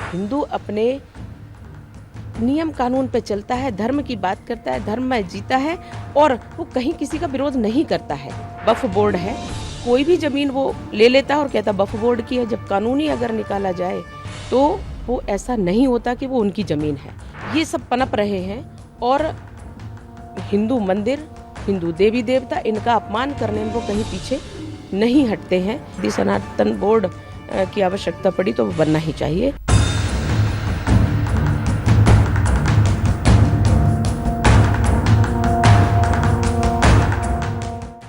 हिंदू अपने नियम कानून पे चलता है, धर्म की बात करता है, धर्म में जीता है और वो कहीं किसी का विरोध नहीं करता है। वक्फ बोर्ड है, कोई भी ज़मीन वो ले लेता है और कहता वक्फ बोर्ड की है। जब कानूनी अगर निकाला जाए तो वो ऐसा नहीं होता कि वो उनकी ज़मीन है। ये सब पनप रहे हैं और हिंदू मंदिर, हिंदू देवी देवता, इनका अपमान करने में वो कहीं पीछे नहीं हटते हैं। यदि सनातन बोर्ड की आवश्यकता पड़ी तो वो बनना ही चाहिए।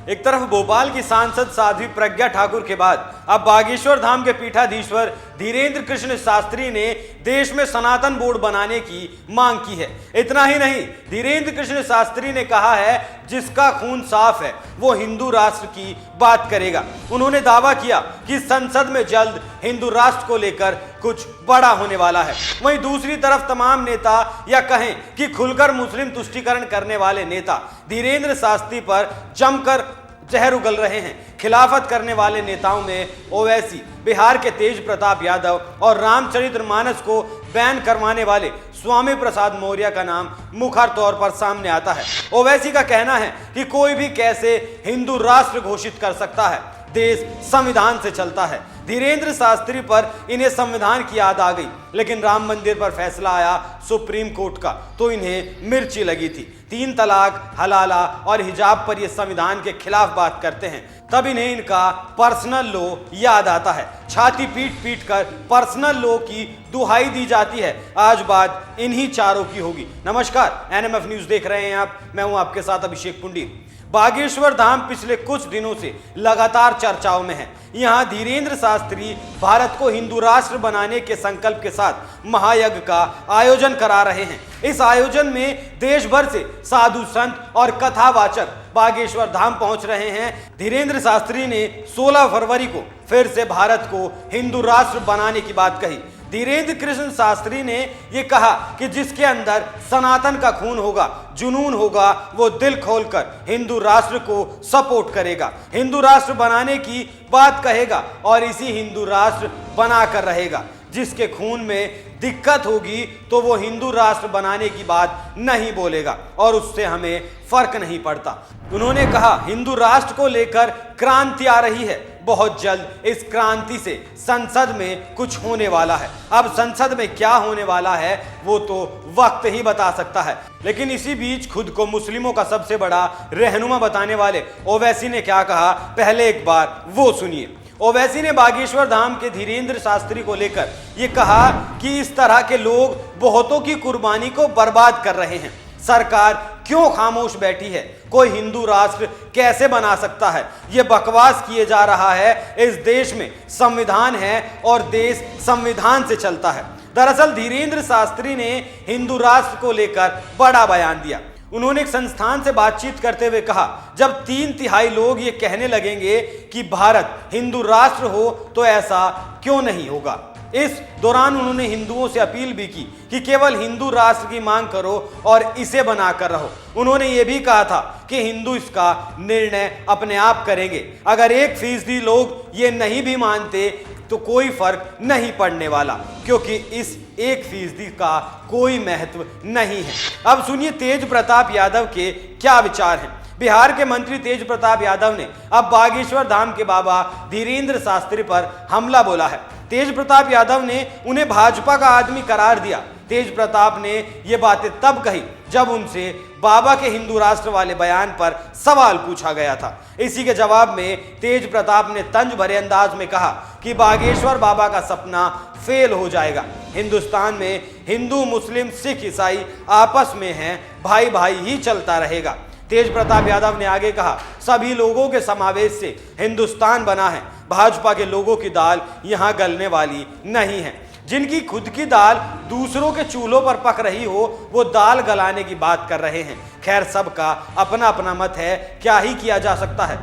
एक तरफ भोपाल की सांसद साध्वी प्रज्ञा ठाकुर के बाद अब बागेश्वर धाम के पीठाधीश्वर धीरेन्द्र कृष्ण शास्त्री ने देश में सनातन बोर्ड बनाने की मांग की है। इतना ही नहीं, धीरेन्द्र कृष्ण शास्त्री ने कहा है जिसका खून साफ है वो हिंदू राष्ट्र की बात करेगा। उन्होंने दावा किया कि संसद में जल्द हिंदू राष्ट्र को लेकर कुछ बड़ा होने वाला है। वहीं दूसरी तरफ तमाम नेता या कहें कि खुलकर मुस्लिम तुष्टीकरण करने वाले नेता धीरेन्द्र शास्त्री पर जमकर जहर उगल रहे हैं। खिलाफत करने वाले नेताओं में ओवैसी, बिहार के तेज प्रताप यादव और रामचरितमानस को बैन करवाने वाले स्वामी प्रसाद मौर्य का नाम मुखर तौर पर सामने आता है। ओवैसी का कहना है कि कोई भी कैसे हिंदू राष्ट्र घोषित कर सकता है, देश संविधान से चलता है। धीरेन्द्र शास्त्री पर इन्हें संविधान की याद आ गई, लेकिन राम मंदिर पर फैसला आया सुप्रीम कोर्ट का तो इन्हें मिर्ची लगी थी। 3 तलाक, हलाला और हिजाब पर ये संविधान के खिलाफ बात करते हैं, तब इन्हें इनका पर्सनल लॉ याद आता है। छाती पीट पीट कर पर्सनल लॉ की दुहाई दी जाती है। आज बात इन्हीं चारों की होगी। नमस्कार, एनएमएफ न्यूज देख रहे हैं आप, मैं हूं आपके साथ अभिषेक पुंडीर। बागेश्वर धाम पिछले कुछ दिनों से लगातार चर्चाओं में है। यहाँ धीरेन्द्र शास्त्री भारत को हिंदू राष्ट्र बनाने के संकल्प के साथ महायज्ञ का आयोजन करा रहे हैं। इस आयोजन में देश भर से साधु संत और कथावाचक बागेश्वर धाम पहुंच रहे हैं। धीरेन्द्र शास्त्री ने 16 फरवरी को फिर से भारत को हिंदू राष्ट्र बनाने की बात कही। धीरेन्द्र कृष्ण शास्त्री ने यह कहा कि जिसके अंदर सनातन का खून होगा, जुनून होगा, वो दिल खोलकर हिंदू राष्ट्र को सपोर्ट करेगा, हिंदू राष्ट्र बनाने की बात कहेगा और इसी हिंदू राष्ट्र बनाकर रहेगा। जिसके खून में दिक्कत होगी तो वो हिंदू राष्ट्र बनाने की बात नहीं बोलेगा और उससे हमें फर्क नहीं पड़ता। उन्होंने कहा हिंदू राष्ट्र को लेकर क्रांति आ रही है, बहुत जल्द इस क्रांति से संसद में कुछ होने वाला है। अब संसद में क्या होने वाला है वो तो वक्त ही बता सकता है। लेकिन इसी बीच खुद को मुस्लिमों का सबसे बड़ा रहनुमा बताने वाले ओवैसी ने क्या कहा, पहले एक बार वो सुनिए। ओवैसी ने बागेश्वर धाम के धीरेन्द्र शास्त्री को लेकर ये कहा कि इस तरह के लोग बहुतों की कुर्बानी को बर्बाद कर रहे हैं। सरकार क्यों खामोश बैठी है? कोई हिंदू राष्ट्र कैसे बना सकता है? ये बकवास किए जा रहा है। इस देश में संविधान है और देश संविधान से चलता है। दरअसल धीरेन्द्र शास्त्री ने हिंदू राष्ट्र को लेकर बड़ा बयान दिया। उन्होंने एक संस्थान से बातचीत करते हुए कहा, जब 3/3 लोग ये कहने लगेंगे कि भारत हिंदू राष्ट्र हो तो ऐसा क्यों नहीं होगा। इस दौरान उन्होंने हिंदुओं से अपील भी की कि केवल हिंदू राष्ट्र की मांग करो और इसे बनाकर रहो। उन्होंने ये भी कहा था कि हिंदू इसका निर्णय अपने आप करेंगे। अगर 1% लोग ये नहीं भी मानते तो कोई फर्क नहीं पड़ने वाला, क्योंकि इस 1% का कोई महत्व नहीं है। अब सुनिए तेज प्रताप यादव के क्या विचार हैं। बिहार के मंत्री तेज प्रताप यादव ने अब बागेश्वर धाम के बाबा धीरेन्द्र शास्त्री पर हमला बोला है। तेज प्रताप यादव ने उन्हें भाजपा का आदमी करार दिया। तेज प्रताप ने ये बातें तब कही जब उनसे बाबा के हिंदू राष्ट्र वाले बयान पर सवाल पूछा गया था। इसी के जवाब में तेज प्रताप ने तंज भरे अंदाज में कहा कि बागेश्वर बाबा का सपना फेल हो जाएगा। हिंदुस्तान में हिंदू, मुस्लिम, सिख, ईसाई आपस में हैं, भाई भाई ही चलता रहेगा। तेज प्रताप यादव ने आगे कहा, सभी लोगों के समावेश से हिंदुस्तान बना है। भाजपा के लोगों की दाल यहाँ गलने वाली नहीं है। जिनकी खुद की दाल दूसरों के चूल्हों पर पक रही हो वो दाल गलाने की बात कर रहे हैं। खैर, सबका अपना अपना मत है, क्या ही किया जा सकता है।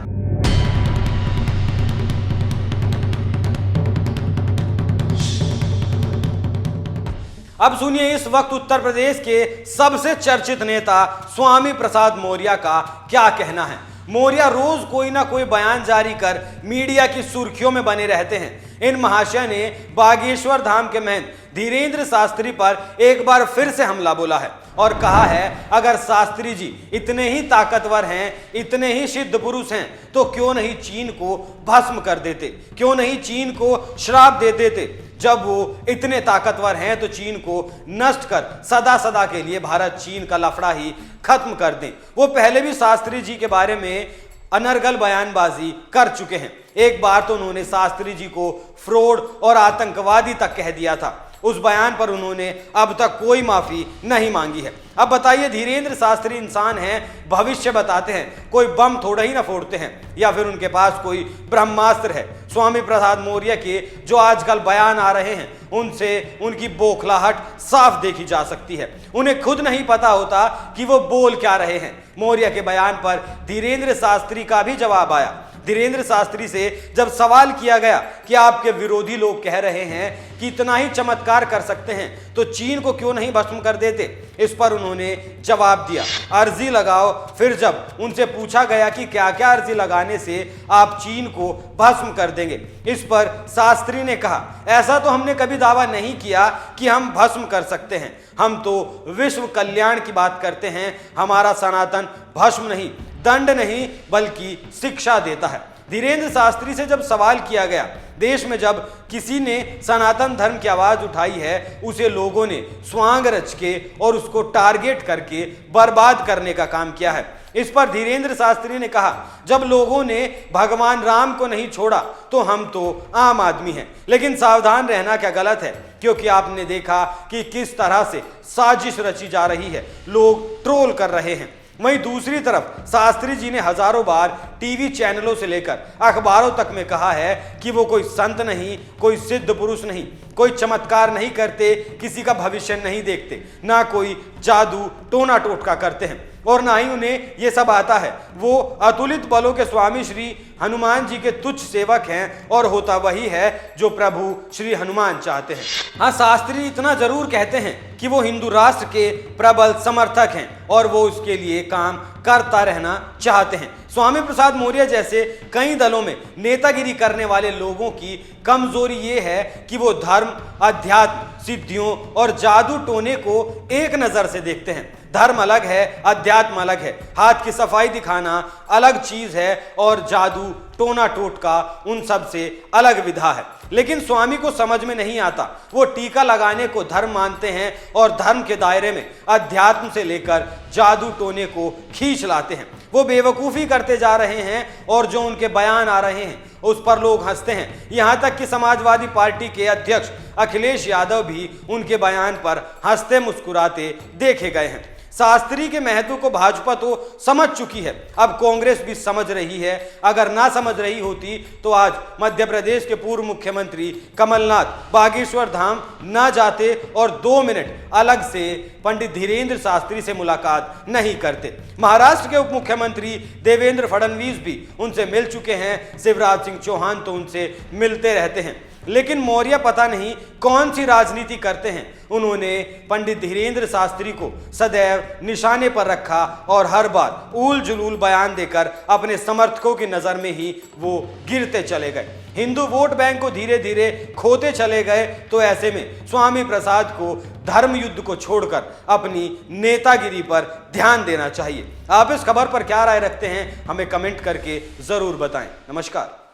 अब सुनिए इस वक्त उत्तर प्रदेश के सबसे चर्चित नेता स्वामी प्रसाद मौर्य का क्या कहना है। मौर्य रोज कोई ना कोई बयान जारी कर मीडिया की सुर्खियों में बने रहते हैं। इन महाशय ने बागेश्वर धाम के महंत धीरेन्द्र शास्त्री पर एक बार फिर से हमला बोला है और कहा है, अगर शास्त्री जी इतने ही ताकतवर हैं, इतने ही सिद्ध पुरुष हैं, तो क्यों नहीं चीन को भस्म कर देते, क्यों नहीं चीन को श्राप दे देते। जब वो इतने ताकतवर हैं तो चीन को नष्ट कर सदा सदा के लिए भारत चीन का लफड़ा ही खत्म कर दें। वो पहले भी शास्त्री जी के बारे में अनर्गल बयानबाजी कर चुके हैं। एक बार तो उन्होंने शास्त्री जी को फ्रॉड और आतंकवादी तक कह दिया था। उस बयान पर उन्होंने अब तक कोई माफी नहीं मांगी है। अब बताइए, धीरेन्द्र शास्त्री इंसान हैं, भविष्य बताते हैं, कोई बम थोड़ा ही ना फोड़ते हैं, या फिर उनके पास कोई ब्रह्मास्त्र है। स्वामी प्रसाद मौर्य के जो आजकल बयान आ रहे हैं, उनसे उनकी बौखलाहट साफ देखी जा सकती है। उन्हें खुद नहीं पता होता कि वो बोल क्या रहे हैं। मौर्य के बयान पर धीरेन्द्र शास्त्री का भी जवाब आया। धीरेन्द्र शास्त्री से जब सवाल किया गया कि आपके विरोधी लोग कह रहे हैं कि इतना ही चमत्कार कर सकते हैं, तो चीन को क्यों नहीं भस्म कर देते, इस पर उन्होंने जवाब दिया, अर्जी लगाओ। फिर जब उनसे पूछा गया कि क्या क्या अर्जी लगाने से आप चीन को भस्म कर देंगे, इस पर शास्त्री ने कहा, ऐसा तो हमने कभी दावा नहीं किया कि हम भस्म कर सकते हैं। हम तो विश्व कल्याण की बात करते हैं। हमारा सनातन भस्म नहीं, दंड नहीं, बल्कि शिक्षा देता है। धीरेन्द्र शास्त्री से जब सवाल किया गया, देश में जब किसी ने सनातन धर्म की आवाज उठाई है, उसे लोगों ने स्वांग रच के और उसको टारगेट करके बर्बाद करने का काम किया है। इस पर धीरेन्द्र शास्त्री ने कहा, जब लोगों ने भगवान राम को नहीं छोड़ा तो हम तो आम आदमी हैं। लेकिन सावधान रहना क्या गलत है, क्योंकि आपने देखा कि किस तरह से साजिश रची जा रही है, लोग ट्रोल कर रहे हैं। वहीं दूसरी तरफ शास्त्री जी ने हजारों बार टीवी चैनलों से लेकर अखबारों तक में कहा है कि वो कोई संत नहीं, कोई सिद्ध पुरुष नहीं, कोई चमत्कार नहीं करते, किसी का भविष्य नहीं देखते, ना कोई जादू टोना टोटका करते हैं, और ना ही उन्हें ये सब आता है। वो अतुलित बलों के स्वामी श्री हनुमान जी के तुच्छ सेवक हैं, और होता वही है जो प्रभु श्री हनुमान चाहते हैं। हाँ, शास्त्री इतना जरूर कहते हैं कि वो हिंदू राष्ट्र के प्रबल समर्थक हैं और वो उसके लिए काम करता रहना चाहते हैं। स्वामी प्रसाद मौर्य जैसे कई दलों में नेतागिरी करने वाले लोगों की कमजोरी ये है कि वो धर्म, अध्यात्म, सिद्धियों और जादू टोने को एक नजर से देखते हैं। धर्म अलग है, अध्यात्म अलग है, हाथ की सफाई दिखाना अलग चीज है, और जादू टोना टोटका उन सब से अलग विधा है। लेकिन स्वामी को समझ में नहीं आता। वो टीका लगाने को धर्म मानते हैं और धर्म के दायरे में अध्यात्म से लेकर जादू टोने को खींच लाते हैं। वो बेवकूफ़ी करते जा रहे हैं और जो उनके बयान आ रहे हैं उस पर लोग हंसते हैं। यहाँ तक कि समाजवादी पार्टी के अध्यक्ष अखिलेश यादव भी उनके बयान पर हंसते मुस्कुराते देखे गए हैं। शास्त्री के महत्व को भाजपा तो समझ चुकी है, अब कांग्रेस भी समझ रही है। अगर ना समझ रही होती तो आज मध्य प्रदेश के पूर्व मुख्यमंत्री कमलनाथ बागेश्वर धाम ना जाते और 2 मिनट अलग से पंडित धीरेन्द्र शास्त्री से मुलाकात नहीं करते। महाराष्ट्र के उप मुख्यमंत्री देवेंद्र फडणवीस भी उनसे मिल चुके हैं, शिवराज सिंह चौहान तो उनसे मिलते रहते हैं। लेकिन मौर्य पता नहीं कौन सी राजनीति करते हैं। उन्होंने पंडित धीरेन्द्र शास्त्री को सदैव निशाने पर रखा और हर बार ऊल जुलूल बयान देकर अपने समर्थकों की नज़र में ही वो गिरते चले गए। हिंदू वोट बैंक को धीरे धीरे खोते चले गए। तो ऐसे में स्वामी प्रसाद को धर्म युद्ध को छोड़कर अपनी नेतागिरी पर ध्यान देना चाहिए। आप इस खबर पर क्या राय रखते हैं, हमें कमेंट करके ज़रूर बताएं। नमस्कार।